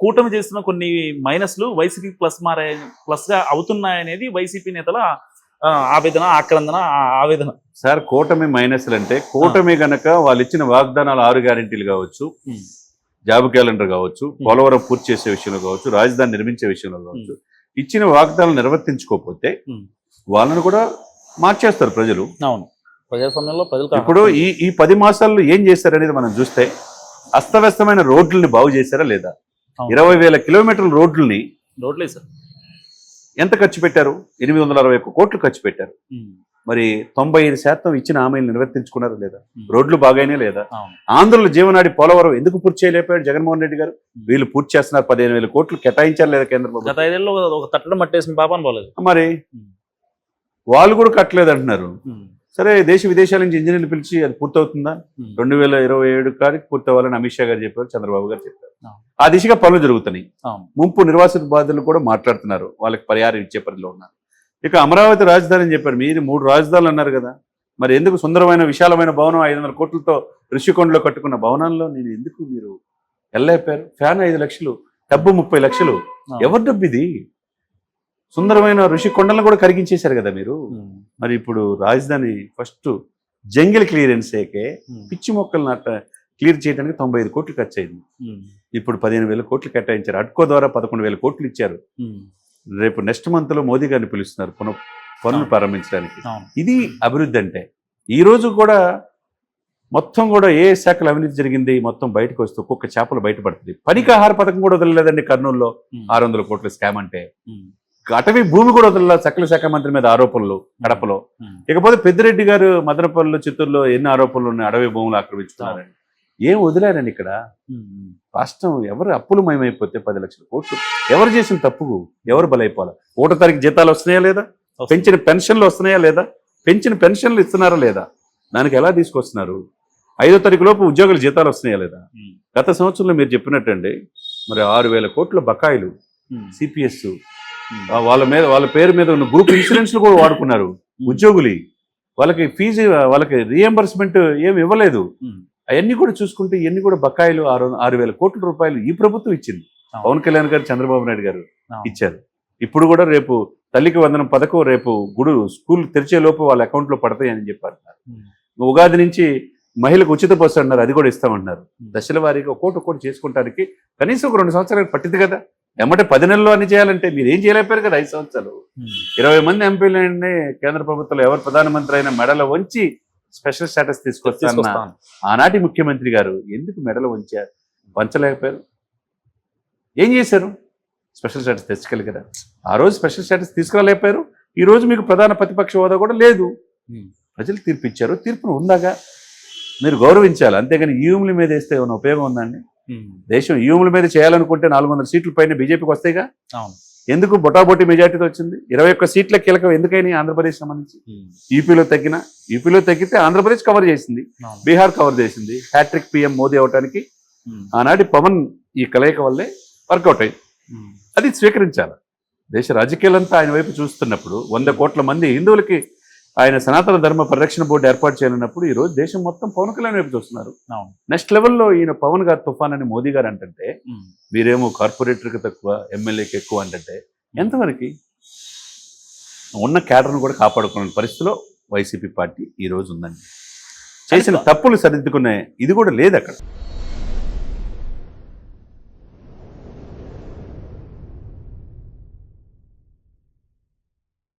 కూటమి చేస్తున్న కొన్ని మైనస్లు వైసీపీ ప్లస్గా అవుతున్నాయనేది వైసీపీ నేతల ఆవేదన, ఆక్రందన, ఆవేదన. సార్ కూటమి మైనస్లు అంటే కూటమి గనక వాళ్ళు ఇచ్చిన వాగ్దానాలు 6 గ్యారెంటీలు కావచ్చు, జాబ్ క్యాలెండర్ కావచ్చు, పోలవరం పూర్తి చేసే విషయంలో కావచ్చు, రాజధాని నిర్మించే విషయంలో కావచ్చు, ఇచ్చిన వాగ్దానాలు నిర్వర్తించుకోకపోతే వాళ్ళని కూడా మార్చేస్తారు ప్రజలు. అవును, ప్రజాస్వామ్యంలో ప్రజలు. ఇప్పుడు ఈ 10 మాసాల్లో ఏం చేశారనేది మనం చూస్తే అస్తవ్యస్తమైన రోడ్లని బాగు చేశారా లేదా? 20,000 కిలోమీటర్ల రోడ్లని ఎంత ఖర్చు పెట్టారు? 861 కోట్లు ఖర్చు పెట్టారు. మరి 95% ఇచ్చిన హామీలు నిర్వర్తించుకున్నారా లేదా? రోడ్లు బాగానే లేదా? ఆంధ్రుల జీవనాడి పోలవరం ఎందుకు పూర్తి చేయలేకపోయాడు జగన్మోహన్ రెడ్డి గారు? వీళ్ళు పూర్తి చేస్తున్నారు. 15,000 కోట్లు కేటాయించారు లేదా కేంద్ర ప్రభుత్వం? గత 5 ఏళ్ళలో ఒక తట్టడం మట్టేసిన పాపం పోలేదు. మరి వాళ్ళు కూడా కట్టలేదు అంటున్నారు. సరే, దేశ విదేశాల నుంచి ఇంజనీర్లు పిలిచి అది పూర్తవుతుందా? 2027 కాడికి పూర్తవ్వాలని అమిత్ షా గారు చెప్పారు, చంద్రబాబు గారు చెప్పారు. ఆ దిశగా పనులు జరుగుతున్నాయి. ముంపు నిర్వాసిత బాధితులు కూడా మాట్లాడుతున్నారు, వాళ్ళకి పరిహారం ఇచ్చే పరిధిలో ఉన్నారు. ఇక అమరావతి రాజధాని అని చెప్పారు. మీరు 3 రాజధానులు అన్నారు కదా, మరి ఎందుకు సుందరమైన విశాలమైన భవనం 500 కోట్లతో ఋషికొండలో కట్టుకున్న భవనంలో నేను ఎందుకు మీరు వెళ్ళైపోయారు? ఫ్యాన్ 5 లక్షలు, డబ్బు 30 లక్షలు. ఎవరి డబ్బు ఇది? సుందరమైన ఋషికొండలను కూడా కరిగించేశారు కదా మీరు. మరి ఇప్పుడు రాజధాని ఫస్ట్ జంగిల్ క్లియరెన్సేకే పిచ్చి మొక్కలు క్లియర్ చేయడానికి 95 కోట్లు ఖర్చు అయింది. ఇప్పుడు 15,000 కోట్లు కేటాయించారు. అడ్కో ద్వారా 11,000 కోట్లు ఇచ్చారు. రేపు నెక్స్ట్ మంత్ లో మోదీ గారిని పిలుస్తున్నారు పనులు ప్రారంభించడానికి. ఇది అభివృద్ధి అంటే. ఈ రోజు కూడా మొత్తం కూడా ఏ శాఖలో అవినీతి జరిగింది మొత్తం బయటకు వస్తూ ఒక్కొక్క చేపలు బయటపడుతుంది. పనికి ఆహార పథకం కూడా వదలలేదండి కర్నూలులో 600 కోట్ల స్కామ్ అంటే. అటవీ భూమి కూడా వదల సకల శాఖ మంత్రి మీద ఆరోపణలు కడపలో. ఇకపోతే పెద్దిరెడ్డి గారు మదనపల్లిలో, చిత్తూరులో ఎన్ని ఆరోపణలు ఉన్నాయి, అడవి భూములు ఆక్రమించుకున్నారని. ఏం వదిలేరని ఇక్కడ? రాష్ట్రం ఎవరు అప్పులమయమైపోతే 10 లక్షల కోట్లు ఎవరు చేసిన తప్పుకు ఎవరు బలైపోవాలి? 1వ తారీఖు జీతాలు వస్తున్నాయా లేదా? పెంచిన పెన్షన్లు వస్తున్నాయా లేదా? పెంచిన పెన్షన్లు ఇస్తున్నారా లేదా? దానికి ఎలా తీసుకొస్తున్నారు? 5వ తారీఖు లోపు ఉద్యోగుల జీతాలు వస్తున్నాయా లేదా? గత సంవత్సరంలో మీరు చెప్పినట్టండి మరి 6,000 కోట్ల బకాయిలు సిపిఎస్, వాళ్ళ పేరు మీద ఉన్న గ్రూప్ ఇన్సూరెన్స్లు కూడా వాడుకున్నారు ఉద్యోగులు. వాళ్ళకి ఫీజు, వాళ్ళకి రీఎంబర్స్మెంట్ ఏమి ఇవ్వలేదు. అవన్నీ కూడా చూసుకుంటే ఇవన్నీ కూడా బకాయిలు 6,000 కోట్ల రూపాయలు ఈ ప్రభుత్వం ఇచ్చింది. పవన్ కళ్యాణ్ గారు, చంద్రబాబు నాయుడు గారు ఇచ్చారు. ఇప్పుడు కూడా రేపు తల్లికి వందనం పథకం రేపు స్కూల్ తెరిచే లోపు వాళ్ళ అకౌంట్లో పడతాయని చెప్పారు. ఉగాది నుంచి మహిళకు ఉచిత బస్సు అన్నారు, అది కూడా ఇస్తామన్నారు. దశల వారీగా ఒక్కోటి చేసుకుంటానికి కనీసం ఒక 2 సంవత్సరాలు పట్టింది కదా. ఎమ్మటే 10 నెలల్లో అన్ని చేయాలంటే మీరు ఏం చేయలేపారు కదా 5 సంవత్సరాలు. 20 మంది ఎంపీలని కేంద్ర ప్రభుత్వంలో ఎవరు ప్రధానమంత్రి అయినా మెడలో వంచి స్పెషల్ స్టేటస్ తీసుకొస్తాను ఆనాటి ముఖ్యమంత్రి గారు ఎందుకు మెడలో వంచలేకపోయారు? ఏం చేశారు? స్పెషల్ స్టేటస్ తెచ్చుకోగలిగారా? ఆ రోజు స్పెషల్ స్టేటస్ తీసుకురాలేకపోయారు. ఈ రోజు మీకు ప్రధాన ప్రతిపక్ష హోదా కూడా లేదు. ప్రజలు తీర్పు ఇచ్చారు, తీర్పును ఉందాగా మీరు గౌరవించాలి. అంతేగాని ఈవుల మీద వేస్తే ఏమైనా ఉపయోగం ఉందండి? దేశం ఈవుల మీద చేయాలనుకుంటే 400 సీట్ల పైన బీజేపీకి వస్తాయిగా. ఎందుకు బొటాబొటి మెజార్టీతో వచ్చింది? 21 సీట్ల కీలకం ఎందుకైనా ఆంధ్రప్రదేశ్ సంబంధించి. యూపీలో తగ్గితే ఆంధ్రప్రదేశ్ కవర్ చేసింది, బీహార్ కవర్ చేసింది. హ్యాట్రిక్ పీఎం మోదీ అవటానికి ఆనాటి పవన్ ఈ కలయిక వల్లే వర్కౌట్ అయింది. అది స్వీకరించాలి. దేశ రాజకీయాలంతా ఆయన వైపు చూస్తున్నప్పుడు 100 కోట్ల మంది హిందువులకి ఆయన సనాతన ధర్మ పరిరక్షణ బోర్డు ఏర్పాటు చేయాలన్నప్పుడు ఈ రోజు దేశం మొత్తం పవన్ కళ్యాణ్ వైపు చూస్తున్నారు. నెక్స్ట్ లెవెల్లో ఈయన పవన్ గారు తుఫాన్ అని మోదీ గారు అంటే మీరేమో కార్పొరేటర్కి తక్కువ, ఎమ్మెల్యేకి ఎక్కువ అంటే ఎంతవరకు? ఉన్న క్యాడర్ను కూడా కాపాడుకునే పరిస్థితిలో వైసీపీ పార్టీ ఈ రోజు ఉందండి. చేసిన తప్పులు సరిదిద్దుకునే ఇది కూడా లేదు అక్కడ.